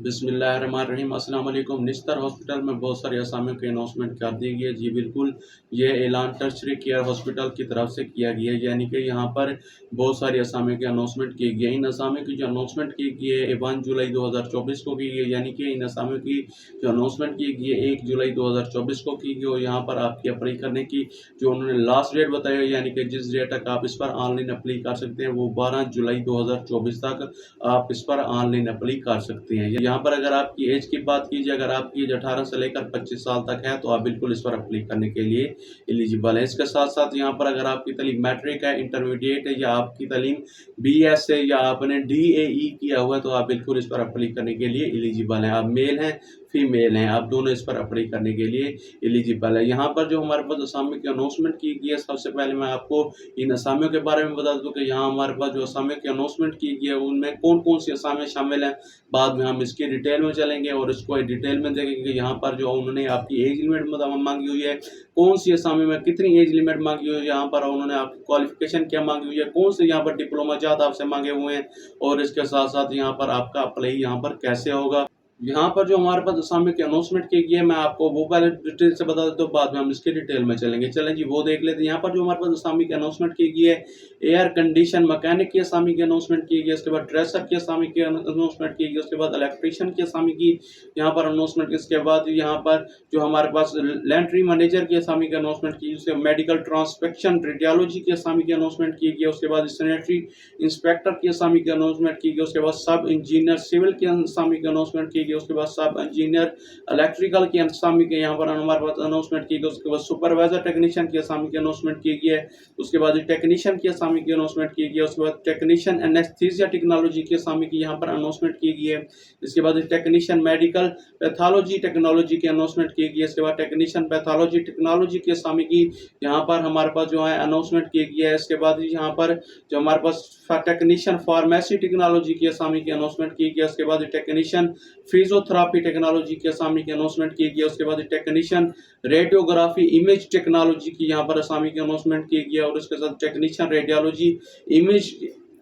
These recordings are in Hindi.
बिस्मिल्लाहिर्रहमानिर्रहीम। अस्सलाम वालेकुम। निस्तर हॉस्पिटल में बहुत सारी असामियों की अनाउंसमेंट कर दी गई है। जी बिल्कुल, ये ऐलान टर्शरी केयर हॉस्पिटल की तरफ से किया गया है, यानी कि यहाँ पर बहुत सारी असामियों की अनाउंसमेंट की गई है। इन असामियों की जो अनाउंसमेंट की गई है 1 जुलाई 2024 को की गई है, यानी कि इन असामियों की जो अनाउंसमेंट की गई है 1 जुलाई 2024 को की गई। और यहाँ पर आपकी अप्लाई करने की जो उन्होंने लास्ट डेट बताई है, यानी कि जिस डेट तक आप इस पर ऑनलाइन अप्लाई कर सकते हैं, वो 12 जुलाई 2024 तक आप इस पर ऑनलाइन अप्लाई कर सकते हैं। यहाँ पर अगर आपकी एज की बात कीजिए, अगर आपकी एज 18 से लेकर 25 साल तक है तो आप बिल्कुल इस पर अप्लाई करने के लिए एलिजिबल है। इसके साथ साथ यहाँ पर अगर आपकी तालीम मैट्रिक है, इंटरमीडिएट है, या आपकी तालीम BS है, या आपने DAE किया हुआ है, तो आप बिल्कुल इस पर अप्लाई करने के लिए एलिजिबल हैं। आप मेल हैं, फीमेल हैं, आप दोनों इस पर अप्लाई करने के लिए एलिजिबल है। यहाँ पर जो हमारे पास असामियों की अनाउंसमेंट की गई है, सबसे पहले मैं आपको इन असामियों के बारे में बता दूं कि यहाँ हमारे पास जो असामियों की अनाउंसमेंट की गई है उनमें कौन कौन सी असामियाँ शामिल हैं। बाद में हम इसकी डिटेल में चलेंगे और इसको डिटेल में देखेंगे। यहाँ पर जो उन्होंने आपकी एज लिमिट मांगी हुई है, कौन सी असामी में कितनी एज लिमिट मांगी हुई है, यहाँ पर उन्होंने आपकी क्वालिफिकेशन क्या मांगी हुई है, कौन से यहाँ पर डिप्लोमा जात आपसे मांगे हुए हैं, और इसके साथ साथ यहाँ पर आपका अप्लाई यहाँ पर कैसे होगा। यहाँ पर जो हमारे पास असामी की अनाउंसमेंट की गई है, मैं आपको वो पहले डिटेल से बता देता हूँ, बाद में हम इसकी डिटेल में चलेंगे। चलें जी, वो देख लेते हैं। यहाँ पर जो हमारे पास असामी की अनाउंसमेंट की गई है, एयर कंडीशन मैकेनिक की असामी की अनाउंसमेंट की गई है, उसके बाद ड्रेसर की असामी की अनाउंसमेंट की गई, उसके बाद इलेक्ट्रीशियन की असामी की यहाँ पर अनाउंसमेंट, इसके बाद यहाँ पर जो हमारे पास लैंट्री मैनेजर की असामी की अनाउंसमेंट की, उसके मेडिकल ट्रांसपेक्शन रेडियोलॉजी की असामी की अनाउंसमेंट की गई, उसके बाद सैनिटरी इंस्पेक्टर की असामी की अनाउंसमेंट की गई, उसके बाद सब इंजीनियर सिविल की असामी की अनाउंसमेंट की गई, उसके बाद सब इंजीनियर इलेक्ट्रिकल की असामी के यहाँ पर हमारे पास अनाउंसमेंट की गई, उसके बाद सुपरवाइजर टेक्नीशियन की असामी की अनाउंसमेंट की गई है, उसके बाद टेक्नीशियन की असामी की अनाउंसमेंट की गई है, उसके बाद टेक्नीशियन एनेस्थीसिया टेक्नोलॉजी की असामी की यहाँ पर अनाउंसमेंट की गई है, इसके बाद टेक्नीशियन मेडिकल पैथोलॉजी टेक्नोलॉजी की अनाउंसमेंट की गई है, इसके बाद टेक्नीशियन पैथोलॉजी टेक्नोलॉजी की असामी की यहाँ पर हमारे पास जो है अनाउंसमेंट की गई है। इसके बाद यहाँ पर जो हमारे पास टेक्नीशियन फार्मेसी टेक्नोलॉजी की असामी की अनाउंसमेंट की गई है, उसके बाद टेक्नीशियन फिजियोथेरापी टेक्नोलॉजी की असामी की अनाउंसमेंट की गई है, उसके बाद टेक्नीशियन रेडियोग्राफी इमेज टेक्नोलॉजी की यहाँ पर असामी की अनाउंसमेंट की गई है, और उसके साथ टेक्नीशियन रेडियोलॉजी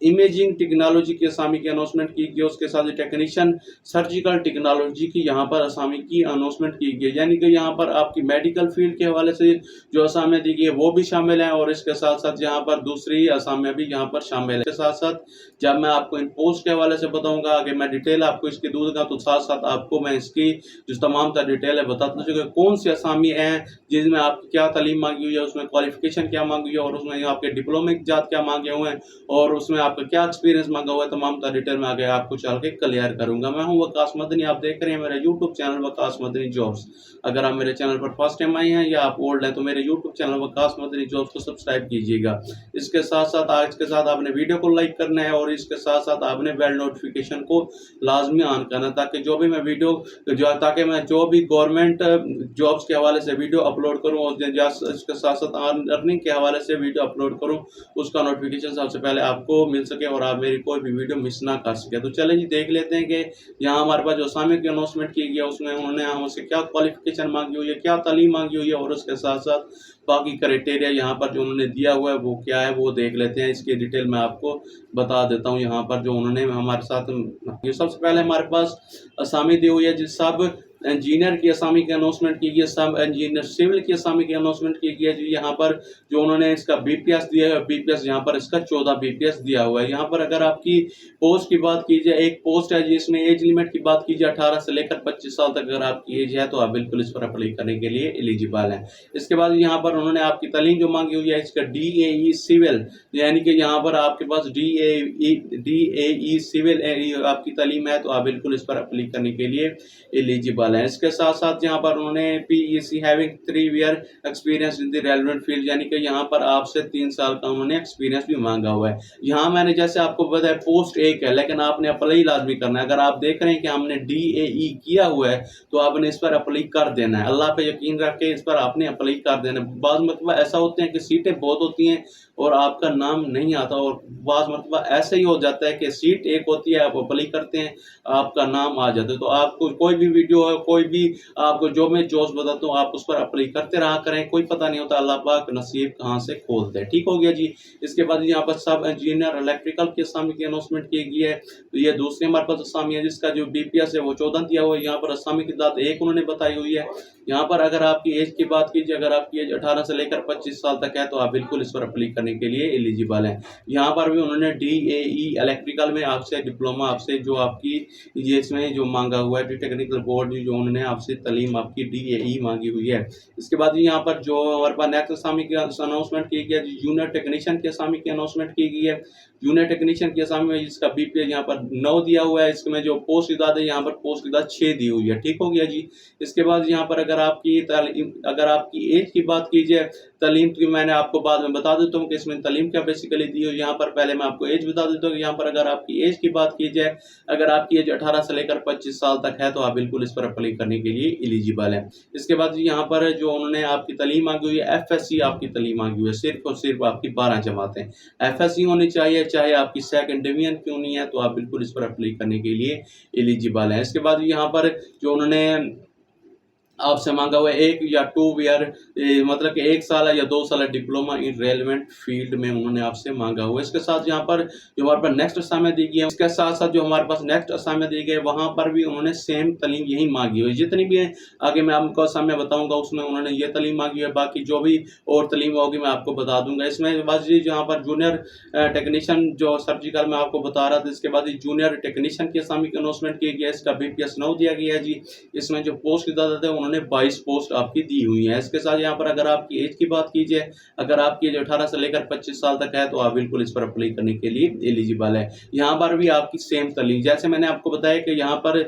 इमेजिंग टेक्नोलॉजी की असामी की अनाउंसमेंट की गई, उसके साथ टेक्नीशियन सर्जिकल टेक्नोलॉजी की यहाँ पर असामी की अनाउंसमेंट की गई, यानी कि यहाँ पर आपकी मेडिकल फील्ड के हवाले से जो असामियाँ दी गई है वो भी शामिल हैं, और इसके साथ साथ यहाँ पर दूसरी असामियाँ भी यहाँ पर शामिल है। इसके साथ साथ जब मैं आपको इन पोस्ट के हवाले से बताऊंगा, आगे मैं डिटेल आपको इसकी दूंगा, तो साथ साथ आपको मैं इसकी जो तमाम तरह डिटेल है बताता हूँ कि कौन सी असामी हैं जिसमें आपकी क्या तालीम मांगी हुई है, उसमें क्वालिफिकेशन क्या मांगी हुई है, और उसमें आपके डिप्लोमिक जात क्या मांगे हुए हैं, और उसमें आपका क्या एक्सपीरियंस मांगा हुआ है। तमाम तरह डिटेल में आगे आपको चल के क्लियर करूंगा। मैं हूं वकास मदनी, आप देख रहे हैं मेरा YouTube channel Waqas Madani jobs. अगर आप मेरे चैनल पर फर्स्ट टाइम आए हैं या आप ओल्ड हैं तो मेरे YouTube channel Waqas Madani jobs को सब्सक्राइब कीजिएगा। इसके साथ साथ आज के साथ आपने वीडियो को लाइक करना है, और इसके साथ साथ आपने बेल नोटिफिकेशन को लाजमी ऑन करना, ताकि जो भी मैं वीडियो ताकि मैं जो भी गवर्नमेंट जॉब्स के हवाले से वीडियो अपलोड करूँ, और इसके साथ साथ अर्निंग के हवाले से वीडियो अपलोड करूँ, उसका नोटिफिकेशन सबसे पहले आपको मिल सके और आप मेरी कोई भी वीडियो मिस ना कर सके। तो चलिए जी, देख लेते हैं कि यहाँ हमारे पास जो असामियों की अनाउंसमेंट की गई है उसमें उन्होंने हमसे क्या क्वालिफिकेशन मांगी हुई है, क्या तालीम मांगी हुई है, और उसके साथ साथ बाकी क्राइटेरिया यहाँ पर जो उन्होंने दिया हुआ है वो क्या है, वो देख लेते हैं। इसकी डिटेल मैं आपको बता देता हूँ। यहाँ पर जो उन्होंने हमारे साथ ये सबसे पहले हमारे पास असामी दी हुई है, जिस सब इंजीनियर की असामी की अनाउंसमेंट की गई, सब इंजीनियर सिविल की असामी की अनाउंसमेंट की गई है जी। यहाँ पर जो उन्होंने इसका BPS दिया है, BPS यहाँ पर इसका 14 BPS दिया हुआ है। यहाँ पर अगर आपकी पोस्ट की बात कीजिए, एक पोस्ट है जिसमें एज लिमिट की बात कीजिए 18 से लेकर 25 साल तक अगर आपकी एज है तो आप बिल्कुल इस पर अप्लाई करने के लिए एलिजिबल हैं। इसके बाद यहाँ पर उन्होंने आपकी तालीम जो मांगी हुई है, इसका DAE सिविल, यानी कि यहाँ पर आपके पास DAE सिविल आपकी तालीम है तो आप बिल्कुल इस पर अप्लाई करने के लिए एलिजिबल है। इसके साथ साथ यहाँ पर उन्होंने PEC having 3 year experience in the relevant field, यानी कि यहाँ पर आपसे 3 साल का उन्होंने एक्सपीरियंस भी मांगा हुआ है। यहाँ मैंने जैसे आपको बताया पोस्ट एक है, लेकिन आपने अप्लाई लाजमी करना है। अगर आप देख रहे हैं कि हमने DAE किया हुआ है तो आपने इस पर अप्लाई कर देना है। अल्लाह पे यकीन रख के इस पर आपने अप्लाई कर देना है। बाज़ मतलब ऐसा होते हैं कि सीटें बहुत होती हैं और आपका नाम नहीं आता, और बाज़ मतलब ऐसे ही हो जाता है कि सीट एक होती है, आप अप्लाई करते हैं, आपका नाम आ जाता है। तो आपको कोई भी वीडियो है कोई भी आपको जो मैं जॉब्स बताता हूँ आप उस पर अप्लाई करते रहा करें, कोई पता नहीं होता अल्लाह पाक नसीब कहाँ से खोल दे। ठीक हो गया जी। इसके बाद यहाँ पर सब इंजीनियर इलेक्ट्रिकल के असामी की अनाउंसमेंट की गई है। तो ये दूसरे हमारे पास असामी है जिसका जो BPS है वो 14 दिया हुआ है। यहाँ पर असामी की दाद एक उन्होंने बताई हुई है। यहाँ पर अगर आपकी एज की बात कीजिए, अगर आपकी एज 18 से लेकर 25 साल तक है तो आप बिल्कुल इस पर अप्लाई करने के लिए एलिजिबल हैं। यहाँ पर भी उन्होंने DAE इलेक्ट्रिकल में आपसे डिप्लोमा, आपसे जो आपकी ये इसमें जो मांगा हुआ है टेक्निकल बोर्ड जो उन्होंने आपसे तालीम आपकी DAE मांगी हुई है। इसके बाद यहाँ पर जो हमारे पास नेक्स्ट असामी की अनाउंसमेंट की गई है, जूनियर टेक्नीशियन की असामी की अनाउंसमेंट की गई है। जूनियर टेक्नीशियन की असामी में जिसका BPS यहाँ पर 9 दिया हुआ है, इसमें जो पोस्ट की तादाद है यहाँ पर पोस्ट की तादाद 6 दी हुई है। ठीक हो गया जी। इसके बाद यहाँ पर अगर आपकी एज की बात की जाए, तालीम की मैंने आपको बाद में बता देता हूँ कि इसमें तालीम क्या बेसिकली दी हुई है। यहाँ पर पहले मैं आपको एज बता देता हूँ। यहाँ पर अगर आपकी एज की बात की जाए, अगर आपकी एज 18 से लेकर 25 साल तक है तो आप बिल्कुल इस पर अप्लाई करने के लिए एलिजिबल है। इसके बाद यहाँ पर जो उन्होंने आपकी तालीम मांगी हुई है, FSC आपकी तालीम मांगी हुई है, सिर्फ और सिर्फ आपकी 12 जमातें FSC होनी चाहिए, चाहे आपकी सेकंड डिवीजन क्यों नहीं है, तो आप बिल्कुल इस पर अप्लाई करने के लिए एलिजिबल है। इसके बाद यहाँ पर जो उन्होंने आपसे मांगा हुआ है 1 या 2 ईयर मतलब कि 1 साल या 2 साल डिप्लोमा इन रेलेवेंट फील्ड में उन्होंने आपसे मांगा हुआ है। इसके साथ यहाँ पर जो हमारे पास नेक्स्ट असाइनमेंट दी गई है, इसके साथ साथ जो हमारे पास नेक्स्ट असाइनमेंट दी गई वहाँ पर भी उन्होंने सेम तालीम यही मांगी हुई है। जितनी भी है आगे मैं आपको असाइनमेंट बताऊंगा उसमें उन्होंने ये तालीम मांगी है, बाकी जो भी और तालीम होगी मैं आपको बता दूंगा। इसमें बस यहाँ पर जूनियर टेक्नीशियन जो सर्जिकल में आपको बता रहा था, इसके बाद जूनियर टेक्नीशियन की असामी की अनाउंसमेंट की गई है, इसका BPS 9 दिया गया है जी। इसमें जो पोस्ट की तादाद है उन्होंने 22 पोस्ट आपकी दी हुई है। इसके साथ यहाँ पर अगर आपकी एज की बात कीजिए, अगर आपकी एज 18 से लेकर 25 साल तक है तो आप बिल्कुल इस पर अप्लाई करने के लिए एलिजिबल है। यहाँ पर भी आपकी सेम तालीम, जैसे मैंने आपको बताया कि यहाँ पर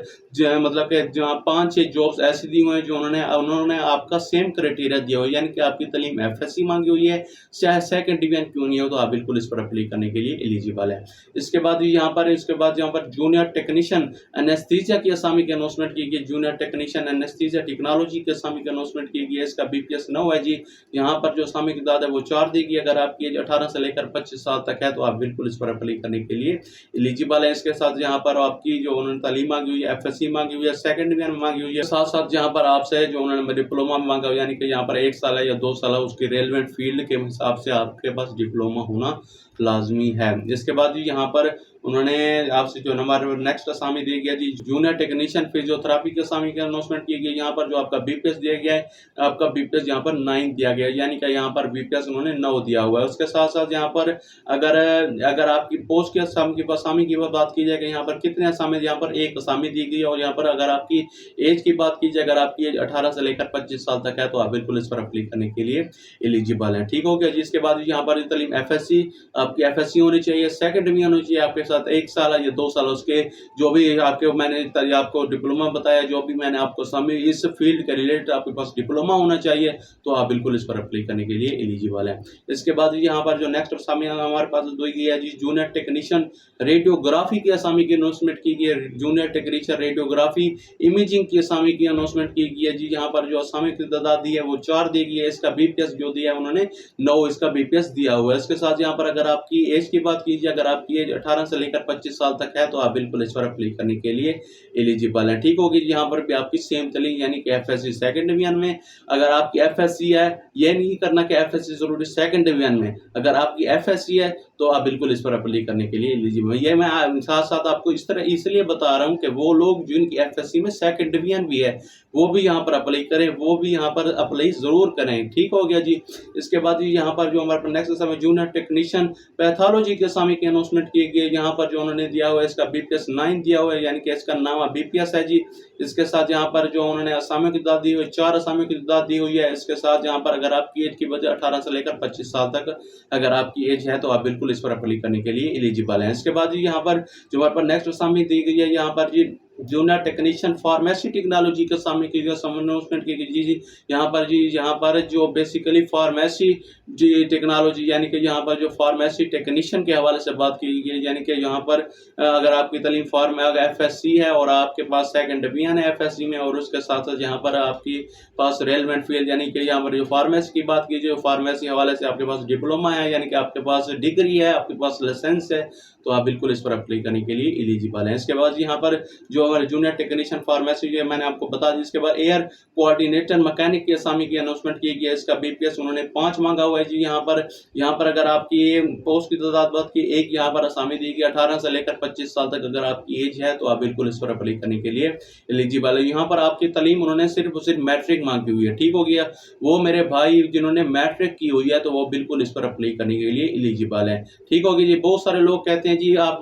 मतलब कि जहाँ 5-6 जॉब्स ऐसी दी हुई हैं जो उन्होंने आपका सेम क्राइटेरिया दिया हुआ है, यानी कि आपकी तालीम FSC मांगी हुई है, चाहे सेकंड डिवीजन क्यों नहीं हो, तो आप बिल्कुल इस पर अप्लाई करने के लिए एलिजिबल है। इसके बाद यहाँ पर जूनियर टेक्नीशियन एनेस्थीसिया की असामी की अनाउंसमेंट की गई। जूनियर टेक्नीशियन एनेस्थीसिया टेक्नोलॉजी की असामी की अनाउंसमेंट की गई है, इसका BPS 9 है जी। यहाँ पर जो असामी की तादाद है वो 4 दी गई। अगर आपकी एज 18 से लेकर 25 साल तक है तो आप बिल्कुल इस पर अप्लाई करने के लिए एलिजिबल है। इसके साथ यहाँ पर आपकी जो उन्होंने तालीम मांगी हुई है FSC मांगी हुई है, सेकंड डिवीजन मांगी हुई है, साथ साथ यहाँ पर आपसे जो उन्होंने डिप्लोमा मांगा हुआ, यानी कि यहाँ पर 1 साल है या 2 साल है, उसकी रेलेवेंट फील्ड के हिसाब से आपके पास डिप्लोमा होना लाजमी है। इसके बाद यहाँ पर उन्होंने आपसे जो हमारे नेक्स्ट असामी दी गया जी, जूनियर टेक्नीशियन फिजियोथेरेपी के असामी की अनाउंसमेंट की गई। यहाँ पर जो आपका BPS दिया गया है, आपका BPS यहाँ पर 9 दिया गया है, यानी कि यहाँ पर BPS उन्होंने 9 दिया हुआ है। उसके साथ साथ यहाँ पर अगर आपकी पोस्ट के असामी की बात की जाए कि यहाँ पर कितने असामी, यहाँ पर 1 असामी दी गई है। और यहाँ पर अगर आपकी एज की बात की जाए, अगर आपकी एज 18 से लेकर 25 साल तक है तो आप बिल्कुल इस पर अप्लाई करने के लिए एलिजिबल है। ठीक हो गया जी। इसके बाद यहाँ पर तालीम FSC आपकी FSC होनी चाहिए, सेकंड डिवीजन होनी चाहिए, आपके साथ 1 साल या 2 साल उसके जो भी आपके मैंने आपको डिप्लोमा बताया, जो भी मैंने आपको समय इस फील्ड के रिलेटेड आपके पास डिप्लोमा होना चाहिए, तो आप बिल्कुल इस पर अप्लाई करने के लिए एलिजिबल है। इसके बाद यहाँ पर जो नेक्स्ट असामी हमारे पास दी गई है जी, जूनियर टेक्नीशियन रेडियोग्राफी की असामी की अनाउंसमेंट की गई है। जूनियर टेक्नीशियन रेडियोग्राफी इमेजिंग की असामी की अनाउंसमेंट की गई है जी। यहाँ पर जो असामी की तादाद दी है वो 4 दी गई है, इसका BPS जो दिया है उन्होंने 9 इसका BPS दिया हुआ है। इसके साथ यहाँ पर अगर आपकी एज की बात कीजिए, अगर आपकी एज 18 से लेकर 25 साल तक है तो आप बिल्कुल इस पर अप्लाई करने के लिए एलिजिबल है। ठीक होगी। यहाँ पर भी आपकी सेम तालीम, यानी कि FSC सेकंड डिवीजन में, अगर आपकी FSC है, ये नहीं करना कि FSC जरूरी सेकंड डिवीजन में, अगर आपकी FSC है तो आप बिल्कुल इस पर अप्लाई करने के लिए एलिजिबल है। ये मैं साथ साथ आपको इस तरह इसलिए बता रहा हूँ कि वो लोग जिनकी FSC में सेकंड डिवीजन भी है वो भी यहाँ पर अप्लाई करें, वो भी यहाँ पर अप्लाई जरूर करें। ठीक हो गया जी। इसके बाद यहाँ पर जो हमारे नेक्स्ट समय जूनियर टेक्नीशियन पैथोलॉजी के असामी की अनाउंसमेंट की गई। यहाँ पर जो उन्होंने दिया हुआ है, इसका BPS 9 दिया हुआ है, यानी कि इसका नाम BPS है जी। इसके साथ यहाँ पर जो उन्होंने असामियों की तादाद दी हुई है, 4 असामियों की तादाद दी हुई है। इसके साथ यहाँ पर अगर आपकी एज की वजह 18 से लेकर 25 साल तक अगर आपकी एज है तो आप बिल्कुल इस पर अप्लाई करने के लिए एलिजिबल है। इसके बाद यहाँ पर जो हमारे नेक्स्ट असामी दी गई है, यहाँ पर जी जूनियर टेक्नीशियन फार्मेसी टेक्नोलॉजी के सामने की जो अनाउंसमेंट की गई जी। यहाँ पर जो बेसिकली फार्मेसी जी टेक्नोलॉजी, यानी कि यहाँ पर जो फार्मेसी टेक्नीशियन के हवाले से बात की गई, यानी कि यहाँ पर अगर आपकी तालीम अगर FSC है और आपके पास सेकंड डिवीजन है FSC में, और उसके साथ साथ यहाँ पर आपकी पास रेलेवेंट फील्ड, यानी कि यहाँ पर जो फार्मेसी की बात कीजिए, फार्मेसी हवाले से आपके पास डिप्लोमा है, यानी कि आपके पास डिग्री है, आपके पास लाइसेंस है, तो आप बिल्कुल इस पर अप्लाई करने के लिए एलिजिबल हैं। इसके बाद यहाँ पर जो हमारे जूनियर टेक्नीशियन फार्मेसी जो मैंने आपको बता दी। इसके बाद एयर कोऑर्डिनेटर मैकेनिक की असामी की अनाउंसमेंट की गई है। इसका बीपीएस उन्होंने 5 मांगा हुआ है जी। यहाँ पर अगर आपकी पोस्ट की तादाद बात की, एक यहाँ पर असामी दी गई 18 से लेकर 25 साल तक अगर आपकी एज है तो आप बिल्कुल इस पर अप्लाई करने के लिए एलिजिबल है। यहाँ पर आपकी तालीम उन्होंने सिर्फ मैट्रिक मांगी हुई है, ठीक हो गया। वो मेरे भाई जिन्होंने मैट्रिक की हुई है तो वो बिल्कुल इस पर अप्लाई करने के लिए एलिजिबल है, ठीक होगी जी। बहुत सारे लोग कहते हैं जी आप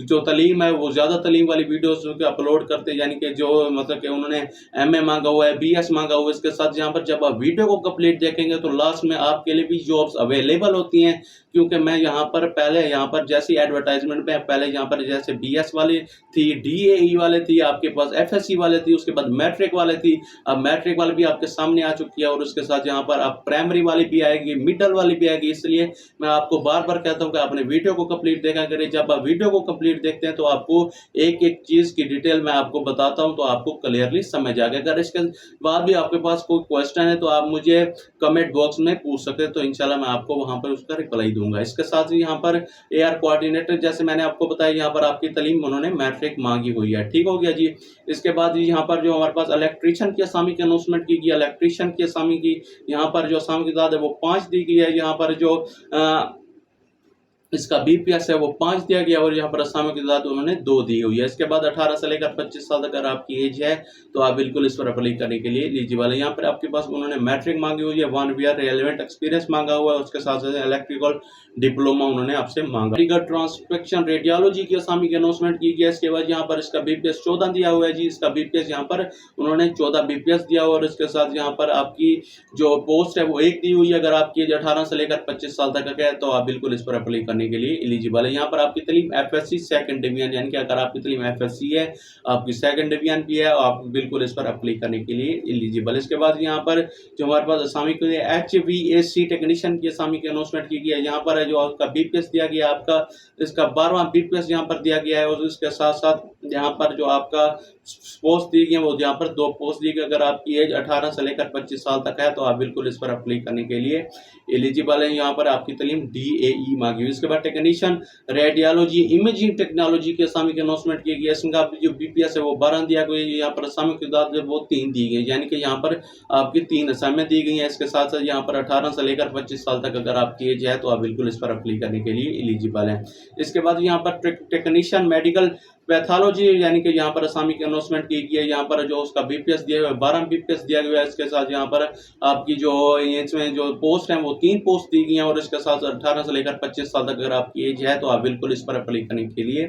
जो तालीम है वो ज़्यादा तालीम वाली वीडियोस अपलोड करते हैं, यानी कि जो मतलब कि उन्होंने एमए मांगा हुआ है, बीएस मांगा हुआ है। इसके साथ यहाँ पर जब आप वीडियो को कंप्लीट देखेंगे तो लास्ट में आपके लिए भी जॉब्स अवेलेबल होती हैं, क्योंकि मैं यहाँ पर पहले यहाँ पर जैसी एडवर्टाइजमेंट में पहले यहाँ पर जैसे बीएस वाली थी, डीएई वाले थी, आपके पास एफएससी वाले थी, उसके बाद मैट्रिक वाले थी। अब मैट्रिक वाली भी आपके सामने आ चुकी है और उसके साथ यहाँ पर आप प्राइमरी वाली भी आएगी, मिडल वाली भी आएगी। इसलिए मैं आपको बार बार कहता हूँ कि आपने वीडियो को कंप्लीट देखा करें। जब आप वीडियो को कंप्लीट देखते हैं तो आपको एक एक चीज की डिटेल मैं आपको बताता हूँ तो आपको क्लियरली समझ आ गया। अगर इसके बाद भी आपके पास कोई क्वेश्चन है तो आप मुझे कमेंट बॉक्स में पूछ सकते हैं, तो इंशाल्लाह मैं आपको वहां पर उसका रिप्लाई दूंगा। इसके साथ ही यहाँ पर एआर कोऑर्डिनेटर जैसे मैंने आपको बताया, यहाँ पर आपकी तालीम उन्होंने मैट्रिक मांगी हुई है, ठीक हो गया जी। इसके बाद यहाँ पर जो हमारे पास इलेक्ट्रीशियन की असामी की अनाउंसमेंट की गई, इलेक्ट्रीशियन की असामी की यहाँ पर जो असामी की तादाद है वो 5 दी गई है। यहाँ पर जो इसका बीपीएस है वो 5 दिया गया और यहाँ पर असामियों की तादाद उन्होंने 2 दी हुई है। इसके बाद 18 से लेकर 25 साल तक अगर आपकी एज है तो आप बिल्कुल इस पर अप्लाई करने के लिए एलिजिबल है। यहाँ पर आपके पास उन्होंने मैट्रिक मांगी हुई है, 1 ईयर रेलेवेंट एक्सपीरियंस मांगा हुआ है, उसके साथ साथ इलेक्ट्रिकल डिप्लोमा उन्होंने आपसे मांगा। ट्रांसपेक्शन रेडियोलॉजी की असामी की अनाउंसमेंट की गई है। इसके बाद यहाँ पर इसका बीपीएस 14 दिया हुआ है जी। इसका बीपीएस यहाँ पर उन्होंने 14 बीपीएस दिया हुआ और इसके साथ यहाँ पर आपकी जो पोस्ट है वो 1 दी हुई है। अगर आपकी एज 18 से लेकर 25 साल तक है तो आप बिल्कुल इस पर अप्लाई करने के लिए एलिजिबल है। यहाँ पर आपकी तालीम एफएससी सेकंड डिवीजन, यानी कि अगर आपकी तालीम एफएससी है, आपकी सेकंड डिवीजन भी है, आप बिल्कुल इस पर अप्लाई करने के लिए एलिजिबल है। इसके बाद यहाँ पर जो हमारे पास असामी के लिए HVAC टेक्नीशियन की असामी की अनाउंसमेंट की गई है। यहाँ पर जो आपका बीपीएस दिया गया आपका, इसका 12वां बीपीएस यहाँ पर दिया गया है और इसके साथ साथ यहाँ पर जो आपका पोस्ट दी गई है वो यहाँ पर 2 पोस्ट दी गई। अगर आपकी एज 18 से लेकर 25 साल तक है तो आप बिल्कुल इस पर अप्लाई करने के लिए एलिजिबल है। यहाँ पर आपकी तालीम DAE मांगी हुई। इसके बाद टेक्नीशियन रेडियोलॉजी इमेजिंग टेक्नोलॉजी की असामी की अनाउंसमेंट की गई है। इसका जो बीपीएस है वो 12 दिया गया है। यहाँ पर असामी की तादाद वो 3 दी गई, यानी कि यहाँ पर आपकी 3 असामियां दी गई हैं। इसके साथ साथ यहाँ पर 18 से लेकर 25 साल तक अगर आपकी एज है तो आप बिल्कुल इस पर अप्लाई करने के लिए एलिजिबल है। इसके बाद यहाँ पर टेक्नीशियन मेडिकल पैथोलॉजी, यानी कि यहाँ पर असामी की अनाउंसमेंट की गई है। यहाँ पर जो उसका बीपीएस दिया हुआ है 12 बीपीएस दिया गया है। इसके साथ यहाँ पर आपकी जो इसमें जो पोस्ट है वो 3 पोस्ट दी गई हैं और इसके साथ 18 से लेकर 25 साल तक अगर आपकी एज है तो आप बिल्कुल इस पर अप्लाई करने के लिए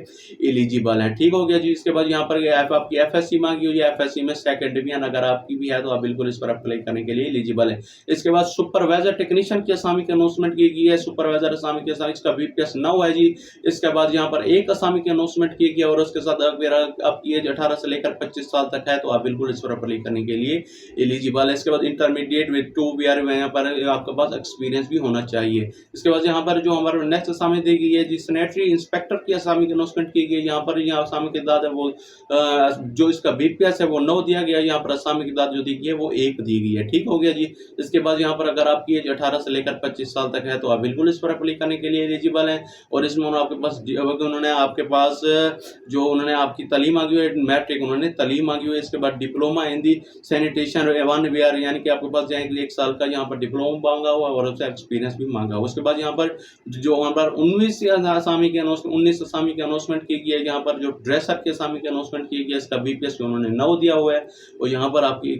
एलिजिबल है, ठीक हो गया जी। इसके बाद यहाँ पर आपकी एफएससी मांगी हुई है, एफएससी में सेकंड डिवीजन अगर आपकी भी है तो आप बिल्कुल इस पर अप्लाई करने के लिए एलिजिबल है। इसके बाद सुपरवाइजर टेक्नीशियन की असामी की अनाउंसमेंट की गई है। सुपरवाइजर असामी के साथ इसका बीपीएस 9 है जी। इसके बाद यहाँ पर एक असामी की अनाउंसमेंट की गई और उसके साथ अगर आपकी एज 18 से लेकर 25 साल तक है तो आप बिल्कुल इस पर अप्लाई करने के लिए एलिजिबल है। इसके बाद इंटरमीडिएट विद 2 ईयर में यहाँ पर आपके पास एक्सपीरियंस भी होना चाहिए। इसके बाद यहाँ पर जो हमारे नेक्स्ट असामी दी गई है जी, सैनिटरी इंस्पेक्टर की असामी की अनाउंसमेंट की गई है। यहाँ पर असामी की तादाद है वो जो इसका बीपीएस है वो 9 दिया गया। यहाँ पर असामी की तादाद जो दी गई है वो 1 दी गई है, ठीक हो गया जी। इसके बाद यहाँ पर अगर आपकी एज 18 से लेकर 25 साल तक है तो आप बिल्कुल इस पर अप्लाई करने के लिए एलिजिबल है। और इसमें उन्होंने आपके पास जो उन्होंने आपकी तालीम मांगी हुई है, मैट्रिक उन्होंने तालीम मांगी हुई है। इसके बाद diploma in the sanitation 1 year, यानी कि आपके पास जाएंगे 1 साल का यहाँ पर डिप्लोमा मांगा हुआ और उससे एक्सपीरियंस भी मांगा हुआ। उसके बाद यहाँ पर जो वहाँ पर 19 असामी की अनाउंसमेंट की गई है। यहाँ पर जो ड्रेसर के असामी की अनाउंसमेंट की गई है, इसका बीपीएस उन्होंने 9 दिया हुआ है और यहाँ पर आपकी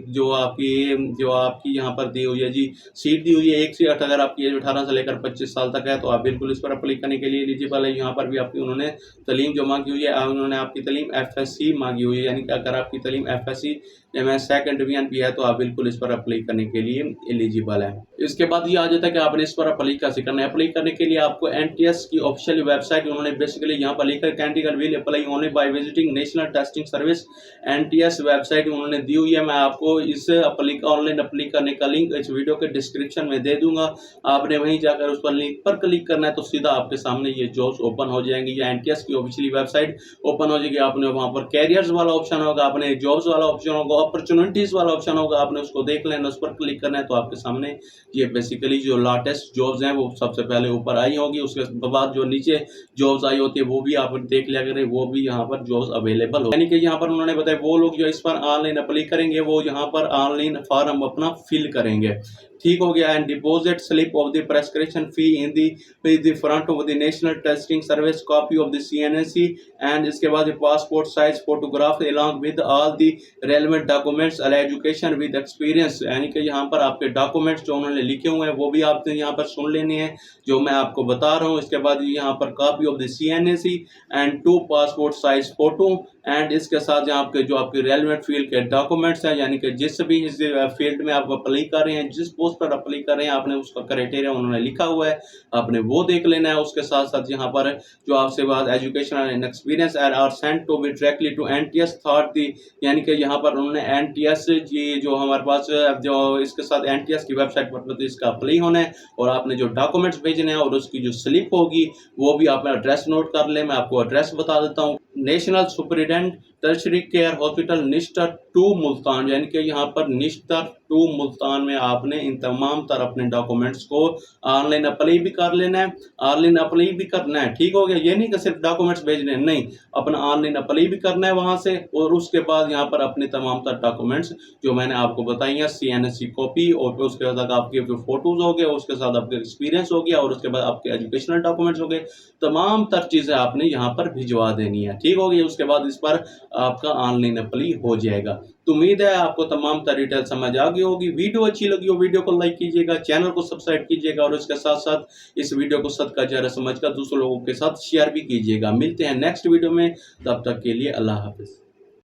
यहाँ पर दी हुई है जी, सीट दी हुई है 1 सीट। अगर आपकी एज 18 से लेकर 25 साल तक है तो आप बिल्कुल इस पर अप्लाई करने के लिए एलिजिबल है। यहाँ पर भी आपकी उन्होंने तालीम जो मांगी हुई है, उन्होंने आपकी तालीम एफएससी मांगी हुई है, यानी कि अगर आपकी तालीम एफएससी में सेकंड डिवीजन भी है तो आप बिल्कुल इस पर अप्लाई करने के लिए एलिजिबल है। इसके बाद ये आ जाता है कि आपने इस पर अप्लाई कैसे करना है। अप्लाई करने के लिए आपको एनटीएस की ऑफिशियल वेबसाइट उन्होंने बेसिकली यहाँ पर लिखा है, candidate will apply only by visiting national testing service. NTS website उन्होंने दी हुई है। मैं आपको इस ऑनलाइन अप्लाई करने का लिंक इस वीडियो के डिस्क्रिप्शन में दे दूंगा। आपने वहीं जाकर उस पर लिंक पर क्लिक करना है तो सीधा आपके सामने ये जॉब्स ओपन हो जाएंगी। या एनटीएस की ऑफिशियली वेबसाइट ओपन हो जाएगी। आपने वहाँ पर कैरियर्स वाला ऑप्शन होगा, आपने जॉब्स वाला ऑप्शन होगा अपॉर्चुनिटीज़ वाला ऑप्शन होगा, आपने उसको देख लेना, उस पर क्लिक करना है तो आपके सामने ये बेसिकली जो लेटेस्ट जॉब्स हैं वो सबसे पहले ऊपर आई होगी। उसके बाद जो नीचे जॉब्स आई होती है वो भी आप देख लिया करें, वो भी यहाँ पर जॉब्स अवेलेबल हो, यानी कि यहाँ पर उन्होंने बताया वो लोग जो इस पर ऑनलाइन अप्लाई करेंगे वो यहाँ पर ऑनलाइन फॉर्म अपना फिल करेंगे, ठीक हो गया। And deposit slip of the prescription fee in the front of the national testing service copy of the CNSE, and इसके बाद passport size photograph along with all the relevant documents education with experience, यानी कि यहाँ पर आपके डॉक्यूमेंट्स जो उन्होंने लिखे हुए हैं वो भी आपने यहाँ पर सुन लेने हैं जो मैं आपको बता रहा हूँ। इसके बाद यहाँ पर copy of the CNSE and 2 passport size photo, and इसके साथ यहाँ आपके जो आपके रेलेवेंट फील्ड के डॉक्यूमेंट्स हैं, यानी कि जिस भी इस फील्ड में आप अप्लाई कर रहे हैं, जिस पोस्ट पर अप्लाई कर रहे हैं, आपने उसका क्राइटेरिया उन्होंने लिखा हुआ है, आपने वो देख लेना है। उसके साथ साथ यहाँ पर जो आपसे बात education and experience are sent to be directly to NTS thought दी, यानी कि यहाँ पर उन्होंने NTS जी जो हमारे पास जो इसके साथ NTS की वेबसाइट पर तो इसका अप्लाई होना है, और आपने जो डॉक्यूमेंट्स भेजने हैं और उसकी जो स्लिप होगी वो भी आपने एड्रेस नोट कर ले। मैं आपको एड्रेस बता देता हूँ, national superintendent tertiary care hospital Nishtar 2 Multan, यानी कि यहाँ पर निश्तर 2 मुल्तान में आपने इन तमाम तरह अपने डॉक्यूमेंट्स को ऑनलाइन अप्लाई भी कर लेना है, ऑनलाइन अप्लाई भी करना है, ठीक हो गया। ये नहीं कि सिर्फ डॉक्यूमेंट्स भेजने हैं, नहीं, अपना ऑनलाइन अप्लाई भी करना है वहाँ से, और उसके बाद यहाँ पर अपने तमाम तरह डॉक्यूमेंट्स जो मैंने आपको बताई हैं, CNSE कॉपी, और फिर उसके बाद आपके फोटोज हो गए, उसके साथ आपके एक्सपीरियंस हो गया, और उसके बाद आपके एजुकेशनल डॉक्यूमेंट्स हो गए, तमाम तरह चीज़ें आपने यहाँ पर भिजवा देनी है, ठीक हो गई। उसके बाद इस पर आपका ऑनलाइन अप्लाई हो जाएगा। तो उम्मीद है आपको तमाम तरह डिटेल समझ आ गई होगी। वीडियो अच्छी लगी हो वीडियो को लाइक कीजिएगा, चैनल को सब्सक्राइब कीजिएगा, और इसके साथ साथ इस वीडियो को सदका जारिया समझकर दूसरे लोगों के साथ शेयर भी कीजिएगा। मिलते हैं नेक्स्ट वीडियो में, तब तक के लिए अल्लाह हाफिज़।